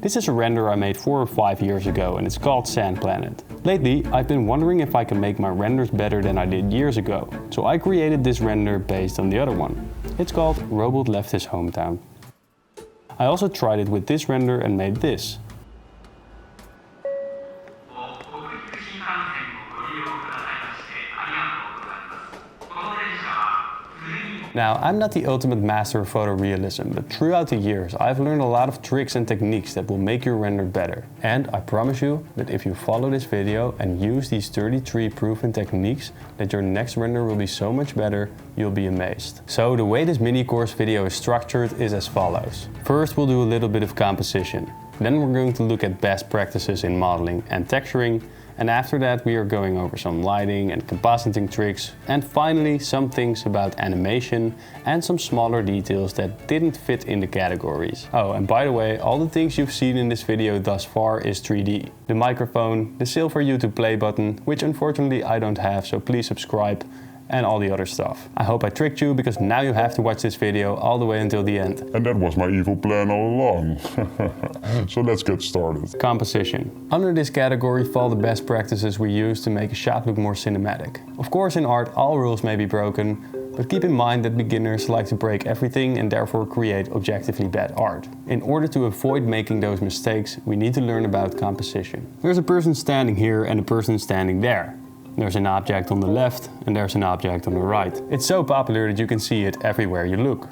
This is a render I made 4 or 5 years ago and it's called Sand Planet. Lately, I've been wondering if I can make my renders better than I did years ago, so I created this render based on the other one. It's called Robot Left His Hometown. I also tried it with this render and made this. Now, I'm not the ultimate master of photorealism, but throughout the years I've learned a lot of tricks and techniques that will make your render better. And I promise you that if you follow this video and use these 33 proven techniques, that your next render will be so much better, you'll be amazed. So the way this mini course video is structured is as follows. First, we'll do a little bit of composition. Then we're going to look at best practices in modeling and texturing. And after that we are going over some lighting and compositing tricks, and finally some things about animation and some smaller details that didn't fit in the categories. Oh, and by the way, all the things you've seen in this video thus far is 3D. The microphone, the silver YouTube play button, which unfortunately I don't have, so please subscribe, and all the other stuff. I hope I tricked you, because now you have to watch this video all the way until the end. And that was my evil plan all along. So let's get started. Composition. Under this category fall the best practices we use to make a shot look more cinematic. Of course, in art all rules may be broken, but keep in mind that beginners like to break everything and therefore create objectively bad art. In order to avoid making those mistakes, we need to learn about composition. There's a person standing here and a person standing there. There's an object on the left and there's an object on the right. It's so popular that you can see it everywhere you look.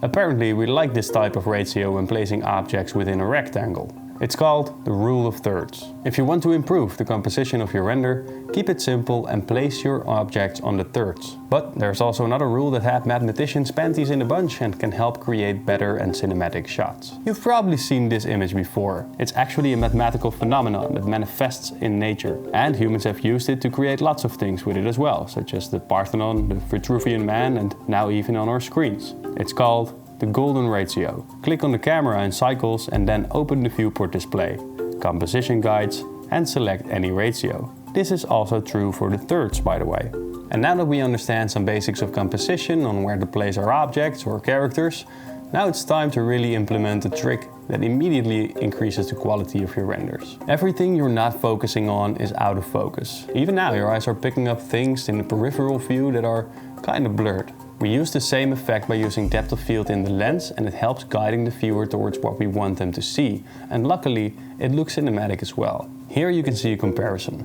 Apparently we like this type of ratio when placing objects within a rectangle. It's called the rule of thirds. If you want to improve the composition of your render, keep it simple and place your objects on the thirds. But there's also another rule that had mathematicians panties in a bunch and can help create better and cinematic shots. You've probably seen this image before. It's actually a mathematical phenomenon that manifests in nature, and humans have used it to create lots of things with it as well, such as the Parthenon, the Vitruvian Man, and now even on our screens. It's called the golden ratio. Click on the camera in cycles and then open the viewport display, composition guides, and select any ratio. This is also true for the thirds, by the way. And now that we understand some basics of composition on where to place our objects or characters, now it's time to really implement a trick that immediately increases the quality of your renders. Everything you're not focusing on is out of focus. Even now your eyes are picking up things in the peripheral view that are kind of blurred. We use the same effect by using depth of field in the lens, and it helps guiding the viewer towards what we want them to see. And luckily, it looks cinematic as well. Here you can see a comparison.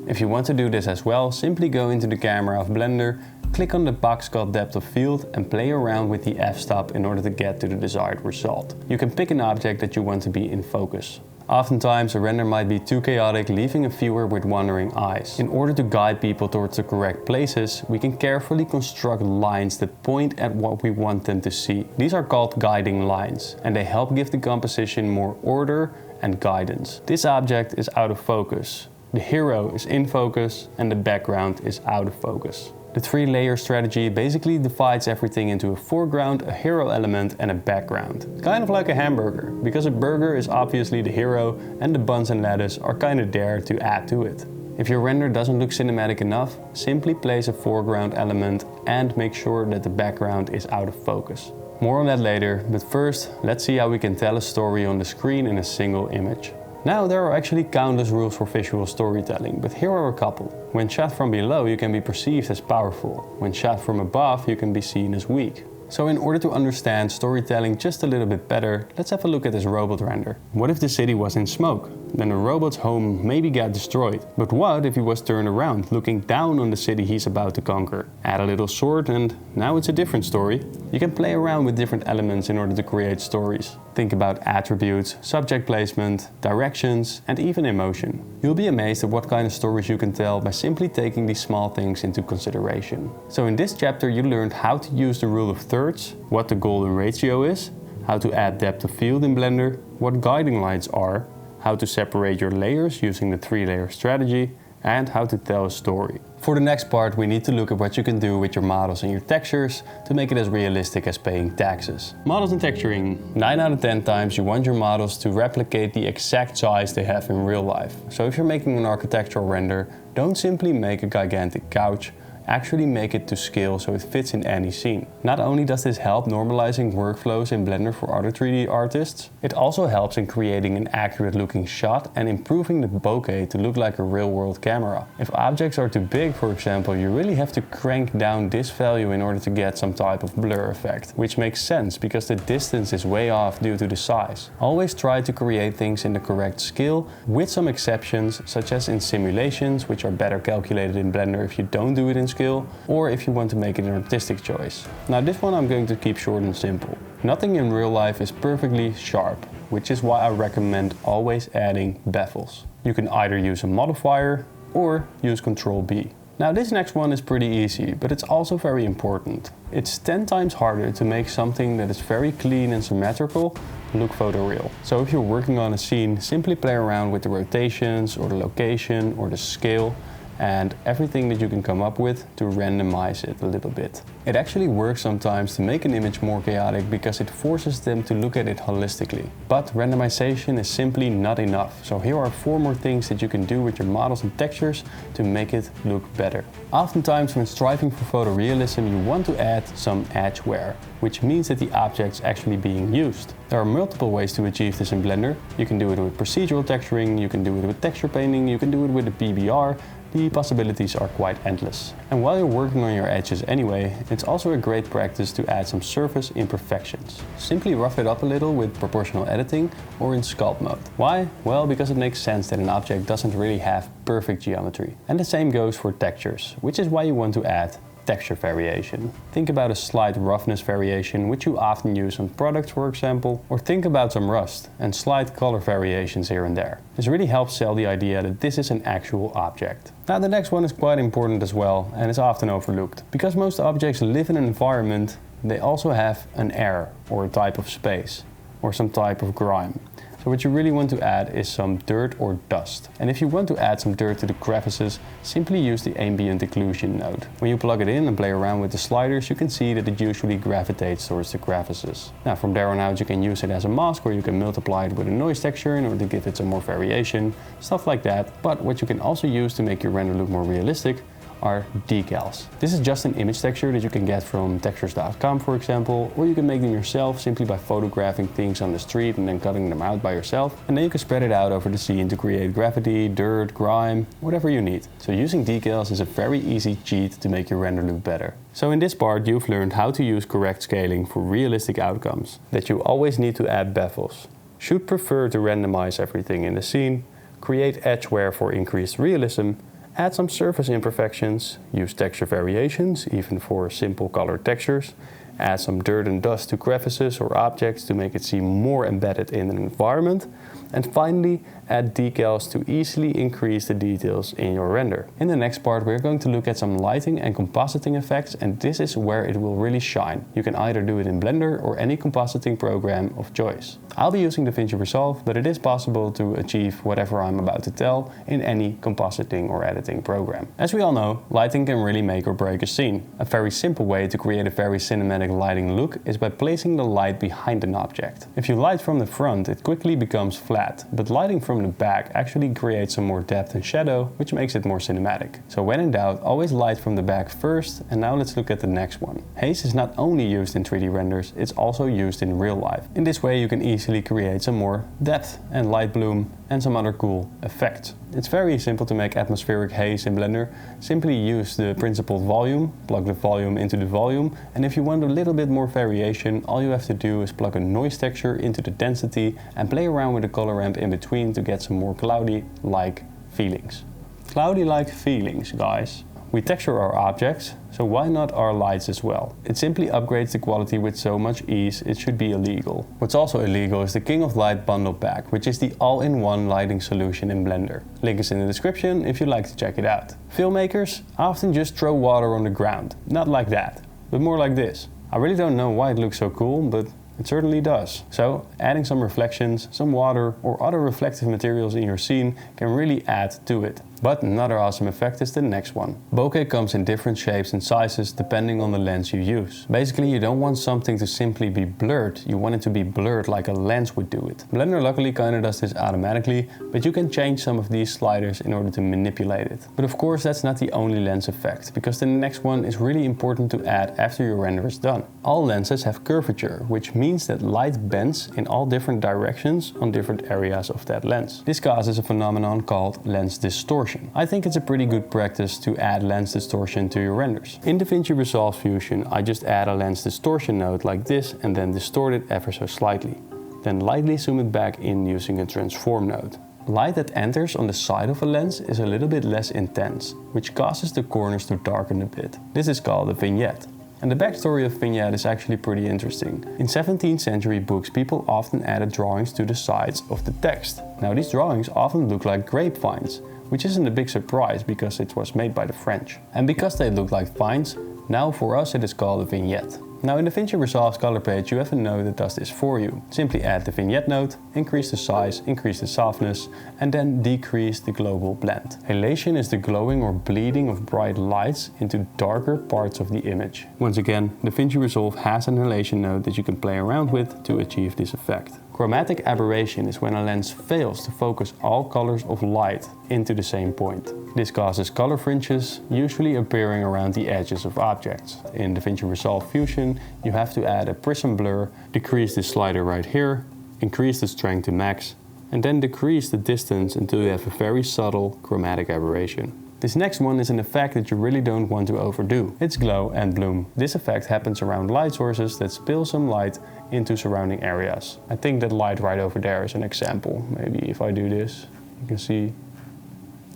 If you want to do this as well, simply go into the camera of Blender, click on the box called depth of field and play around with the f-stop in order to get to the desired result. You can pick an object that you want to be in focus. Oftentimes a render might be too chaotic, leaving a viewer with wandering eyes. In order to guide people towards the correct places, we can carefully construct lines that point at what we want them to see. These are called guiding lines, and they help give the composition more order and guidance. This object is out of focus, the hero is in focus, and the background is out of focus. The 3-layer strategy basically divides everything into a foreground, a hero element, and a background. Kind of like a hamburger, because a burger is obviously the hero and the buns and lettuce are kind of there to add to it. If your render doesn't look cinematic enough, simply place a foreground element and make sure that the background is out of focus. More on that later, but first let's see how we can tell a story on the screen in a single image. Now there are actually countless rules for visual storytelling, but here are a couple. When shot from below you can be perceived as powerful. When shot from above you can be seen as weak. So in order to understand storytelling just a little bit better, let's have a look at this robot render. What if the city was in smoke? Then the robot's home maybe got destroyed. But what if he was turned around, looking down on the city he's about to conquer? Add a little sword and now it's a different story. You can play around with different elements in order to create stories. Think about attributes, subject placement, directions, and even emotion. You'll be amazed at what kind of stories you can tell by simply taking these small things into consideration. So in this chapter you learned how to use the rule of thirds, what the golden ratio is, how to add depth of field in Blender, what guiding lines are, how to separate your layers using the 3-layer strategy, and how to tell a story. For the next part we need to look at what you can do with your models and your textures to make it as realistic as paying taxes. Models and texturing. 9 out of 10 times you want your models to replicate the exact size they have in real life. So if you're making an architectural render, don't simply make a gigantic couch. actually make it to scale so it fits in any scene. Not only does this help normalizing workflows in Blender for other 3D artists, it also helps in creating an accurate looking shot and improving the bokeh to look like a real world camera. If objects are too big, for example, you really have to crank down this value in order to get some type of blur effect, which makes sense because the distance is way off due to the size. Always try to create things in the correct scale, with some exceptions such as in simulations, which are better calculated in Blender if you don't do it in scale, or if you want to make it an artistic choice. Now this one I'm going to keep short and simple. Nothing in real life is perfectly sharp, which is why I recommend always adding bevels. You can either use a modifier or use Ctrl B. Now this next one is pretty easy, but it's also very important. It's 10 times harder to make something that is very clean and symmetrical look photoreal. So if you're working on a scene, simply play around with the rotations or the location or the scale and everything that you can come up with to randomize it a little bit. It actually works sometimes to make an image more chaotic because it forces them to look at it holistically. But randomization is simply not enough. So here are 4 more things that you can do with your models and textures to make it look better. Oftentimes when striving for photorealism, you want to add some edge wear, which means that the object's actually being used. There are multiple ways to achieve this in Blender. You can do it with procedural texturing, you can do it with texture painting, you can do it with a PBR. The possibilities are quite endless. And while you're working on your edges anyway, it's also a great practice to add some surface imperfections. Simply rough it up a little with proportional editing or in sculpt mode. Why? Well, because it makes sense that an object doesn't really have perfect geometry. And the same goes for textures, which is why you want to add texture variation. Think about a slight roughness variation, which you often use on products, for example, or think about some rust and slight color variations here and there. This really helps sell the idea that this is an actual object. Now the next one is quite important as well and is often overlooked. Because most objects live in an environment, they also have an air or a type of space or some type of grime. So what you really want to add is some dirt or dust. And if you want to add some dirt to the crevices, simply use the Ambient Occlusion node. When you plug it in and play around with the sliders, you can see that it usually gravitates towards the crevices. Now from there on out you can use it as a mask, or you can multiply it with a noise texture in order to give it some more variation, stuff like that. But what you can also use to make your render look more realistic are decals. This is just an image texture that you can get from textures.com, for example, or you can make them yourself simply by photographing things on the street and then cutting them out by yourself. And then you can spread it out over the scene to create gravity, dirt, grime, whatever you need. So using decals is a very easy cheat to make your render look better. So in this part you've learned how to use correct scaling for realistic outcomes, that you always need to add bevels, should prefer to randomize everything in the scene, create edge wear for increased realism, add some surface imperfections, use texture variations, even for simple colored textures, add some dirt and dust to crevices or objects to make it seem more embedded in an environment, and finally add decals to easily increase the details in your render. In the next part we're going to look at some lighting and compositing effects, and this is where it will really shine. You can either do it in Blender or any compositing program of choice. I'll be using DaVinci Resolve, but it is possible to achieve whatever I'm about to tell in any compositing or editing program. As we all know, lighting can really make or break a scene. A very simple way to create a very cinematic lighting look is by placing the light behind an object. If you light from the front, it quickly becomes flat, but lighting from the back actually creates some more depth and shadow, which makes it more cinematic. So when in doubt, always light from the back first. And now let's look at the next one. Haze is not only used in 3D renders, it's also used in real life. In this way you can easily create some more depth and light bloom and some other cool effects. It's very simple to make atmospheric haze in Blender. Simply use the principled volume, plug the volume into the volume, and if you want a little bit more variation, all you have to do is plug a noise texture into the density and play around with the color ramp in between to get some more cloudy-like feelings. Cloudy-like feelings, guys. We texture our objects, so why not our lights as well? It simply upgrades the quality with so much ease, it should be illegal. What's also illegal is the King of Light bundle pack, which is the all-in-one lighting solution in Blender. Link is in the description if you'd like to check it out. Filmmakers often just throw water on the ground. Not like that, but more like this. I really don't know why it looks so cool, but it certainly does. So adding some reflections, some water or other reflective materials in your scene can really add to it. But another awesome effect is the next one. Bokeh comes in different shapes and sizes depending on the lens you use. Basically, you don't want something to simply be blurred, you want it to be blurred like a lens would do it. Blender luckily kinda does this automatically, but you can change some of these sliders in order to manipulate it. But of course that's not the only lens effect, because the next one is really important to add after your render is done. All lenses have curvature, which means that light bends in all different directions on different areas of that lens. This causes a phenomenon called lens distortion. I think it's a pretty good practice to add lens distortion to your renders. In DaVinci Resolve Fusion, I just add a lens distortion node like this and then distort it ever so slightly. Then lightly zoom it back in using a transform node. Light that enters on the side of a lens is a little bit less intense, which causes the corners to darken a bit. This is called a vignette. And the backstory of vignette is actually pretty interesting. In 17th century books, people often added drawings to the sides of the text. Now these drawings often look like grapevines, which isn't a big surprise because it was made by the French. And because they look like vines, now for us it is called a vignette. Now in DaVinci Resolve's color page you have a node that does this for you. Simply add the vignette node, increase the size, increase the softness, and then decrease the global blend. Halation is the glowing or bleeding of bright lights into darker parts of the image. Once again, DaVinci Resolve has an halation node that you can play around with to achieve this effect. Chromatic aberration is when a lens fails to focus all colors of light into the same point. This causes color fringes, usually appearing around the edges of objects. In DaVinci Resolve Fusion, you have to add a prism blur, decrease this slider right here, increase the strength to max, and then decrease the distance until you have a very subtle chromatic aberration. This next one is an effect that you really don't want to overdo. It's glow and bloom. This effect happens around light sources that spill some light into surrounding areas. I think that light right over there is an example. Maybe if I do this, you can see,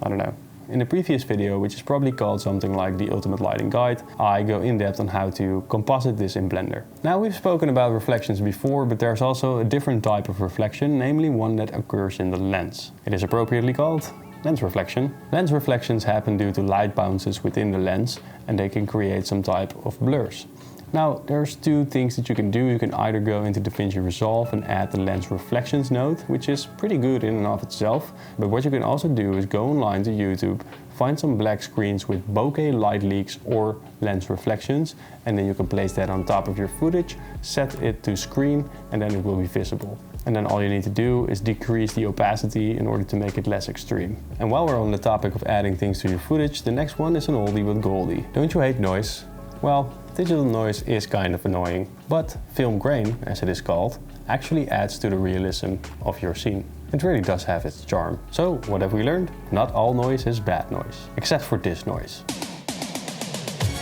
I don't know. In the previous video, which is probably called something like the Ultimate Lighting Guide, I go in depth on how to composite this in Blender. Now we've spoken about reflections before, but there's also a different type of reflection, namely one that occurs in the lens. It is appropriately called lens reflection. Lens reflections happen due to light bounces within the lens and they can create some type of blurs. Now there's two things that you can do. You can either go into DaVinci Resolve and add the lens reflections node, which is pretty good in and of itself. But what you can also do is go online to YouTube, find some black screens with bokeh light leaks or lens reflections, and then you can place that on top of your footage, set it to screen, and then it will be visible. And then all you need to do is decrease the opacity in order to make it less extreme. And while we're on the topic of adding things to your footage, the next one is an oldie but goldie. Don't you hate noise? Well, digital noise is kind of annoying, but film grain, as it is called, actually adds to the realism of your scene. It really does have its charm. So, what have we learned? Not all noise is bad noise, except for this noise.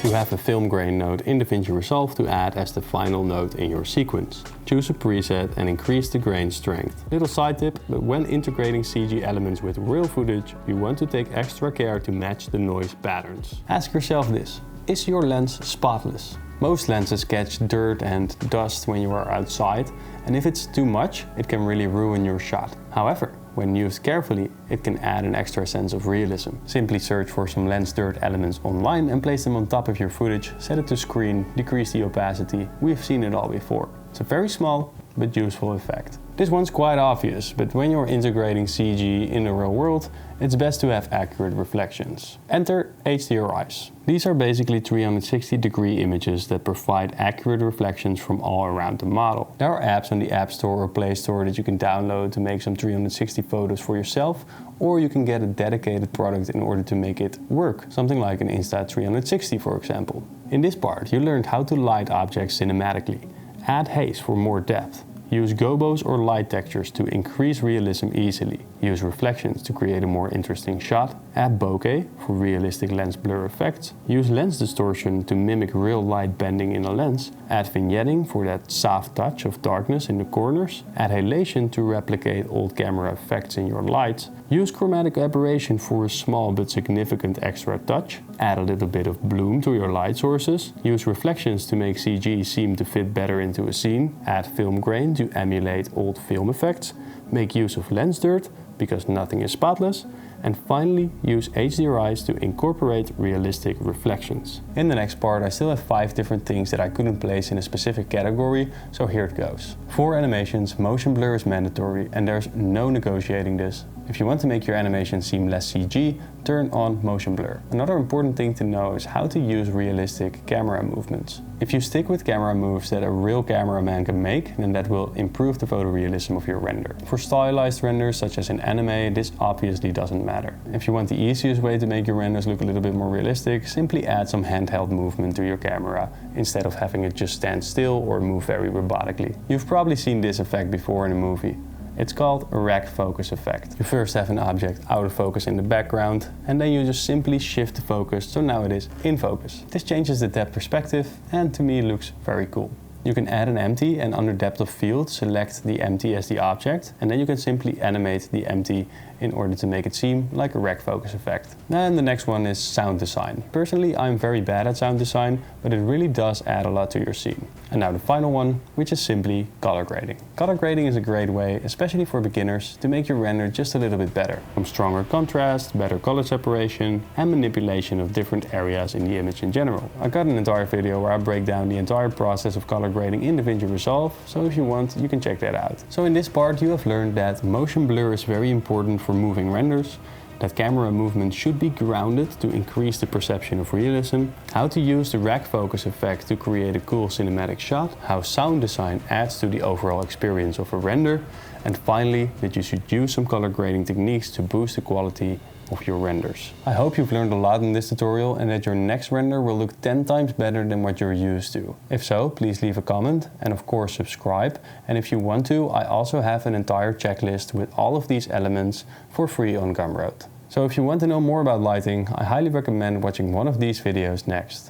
You have a film grain node in DaVinci Resolve to add as the final node in your sequence. Choose a preset and increase the grain strength. Little side tip, but when integrating CG elements with real footage, you want to take extra care to match the noise patterns. Ask yourself this: is your lens spotless? Most lenses catch dirt and dust when you are outside, and if it's too much, it can really ruin your shot. However, when used carefully, it can add an extra sense of realism. Simply search for some lens dirt elements online and place them on top of your footage, set it to screen, decrease the opacity. We've seen it all before. It's a very small but useful effect. This one's quite obvious, but when you're integrating CG in the real world, it's best to have accurate reflections. Enter HDRIs. These are basically 360-degree images that provide accurate reflections from all around the model. There are apps on the App Store or Play Store that you can download to make some 360 photos for yourself, or you can get a dedicated product in order to make it work, something like an Insta360 for example. In this part, you learned how to light objects cinematically, add haze for more depth, use gobos or light textures to increase realism easily, use reflections to create a more interesting shot, add bokeh for realistic lens blur effects, use lens distortion to mimic real light bending in a lens, add vignetting for that soft touch of darkness in the corners, add halation to replicate old camera effects in your lights, use chromatic aberration for a small but significant extra touch, add a little bit of bloom to your light sources, use reflections to make CG seem to fit better into a scene, add film grain to emulate old film effects, make use of lens dirt because nothing is spotless, And finally, use HDRIs to incorporate realistic reflections. In the next part, I still have 5 different things that I couldn't place in a specific category, so here it goes. For animations, motion blur is mandatory and there's no negotiating this. If you want to make your animation seem less CG, turn on motion blur. Another important thing to know is how to use realistic camera movements. If you stick with camera moves that a real cameraman can make, then that will improve the photorealism of your render. For stylized renders such as in anime, this obviously doesn't matter. If you want the easiest way to make your renders look a little bit more realistic, simply add some handheld movement to your camera instead of having it just stand still or move very robotically. You've probably seen this effect before in a movie. It's called a rack focus effect. You first have an object out of focus in the background and then you just simply shift the focus so now it is in focus. This changes the depth perspective and to me looks very cool. You can add an empty and under depth of field select the empty as the object and then you can simply animate the empty in order to make it seem like a rack focus effect. And the next one is sound design. Personally, I'm very bad at sound design, but it really does add a lot to your scene. And now the final one, which is simply color grading. Color grading is a great way, especially for beginners, to make your render just a little bit better. From stronger contrast, better color separation, and manipulation of different areas in the image in general. I got an entire video where I break down the entire process of color grading in DaVinci Resolve, so if you want, you can check that out. So in this part, you have learned that motion blur is very important for moving renders, that camera movement should be grounded to increase the perception of realism, how to use the rack focus effect to create a cool cinematic shot, how sound design adds to the overall experience of a render, and finally that you should use some color grading techniques to boost the quality of your renders. I hope you've learned a lot in this tutorial and that your next render will look 10 times better than what you're used to. If so, please leave a comment and of course subscribe. And if you want to, I also have an entire checklist with all of these elements for free on Gumroad. So if you want to know more about lighting, I highly recommend watching one of these videos next.